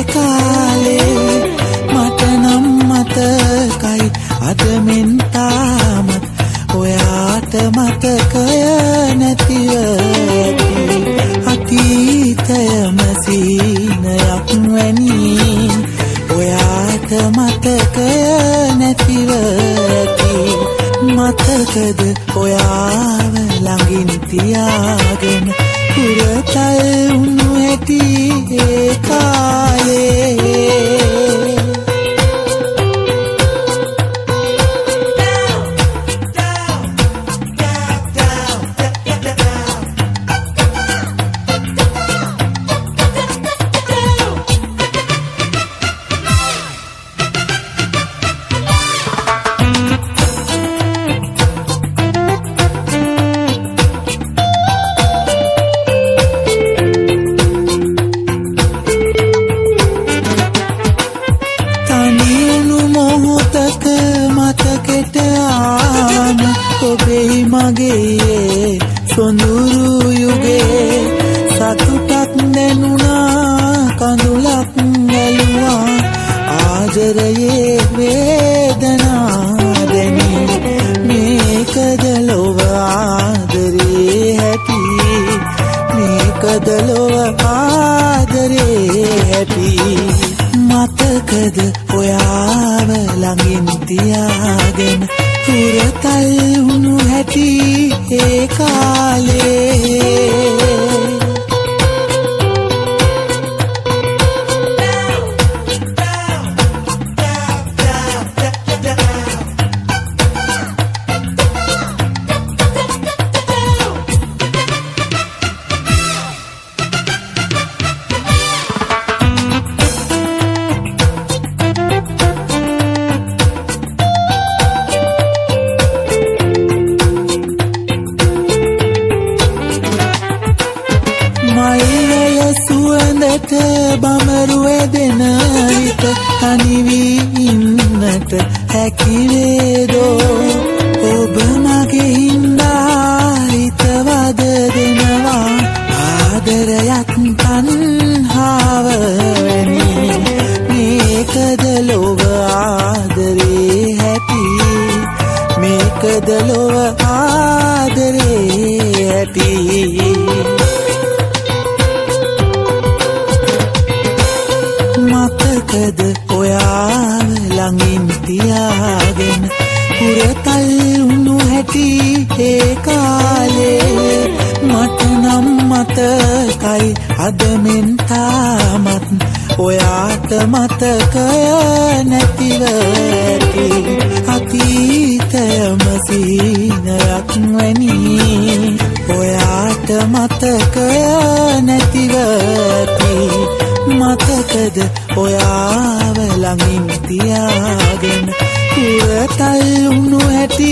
කාලේ මට නම් මතකයි අද මෙන් තාමත් ඔයාට මතකය නැතිව ඇති අතීතයම සීනයක් වැනි ඔයාට මතකය නැතිව ඇති මතකද ඔයාව ළඟින් තියාගෙන පුරතල් උණු ඇති ඒ කාලේ මතකෙට ආන ඔබේ මගේ සොඳුරු යුගේ සතුටක් දැනුණා කඳුලක් ඇලුවා ආදරයේ වේදනා දැනී මේකද ලොව ආදරේ හැටි මේකද ලොව ආදරේ හැටි මතකද ඔයාව ළඟින් තියාගෙන පුරතල් වුණු හැටි ඒ කාලේ මල්වල සුවඳට බමරු ඇදෙන විට තනි වී ඉන්නට හැකි වේදෝ ඔබ මගේ හින්දා හිතවද දෙනවා ආදරයක් තණ්හාව වැනි මේකද ලොව ආදරේ හැටි මේකද ලොව ආදරේ හැටි මතකද ඔයාව ළඟින් තියාගෙන පුරතල් උණු හැටි ඒ කාලේ මට නම් මතකයි අද මෙන් තාමත් ඔයාට මතකය නැතිව ඇති අතීතයම සීනයක් වැනි ඔයාට මතකය නැතිව ඇති මතකද ඔයාව ළඟින් තියාගෙන පුරතල් උණු හැටි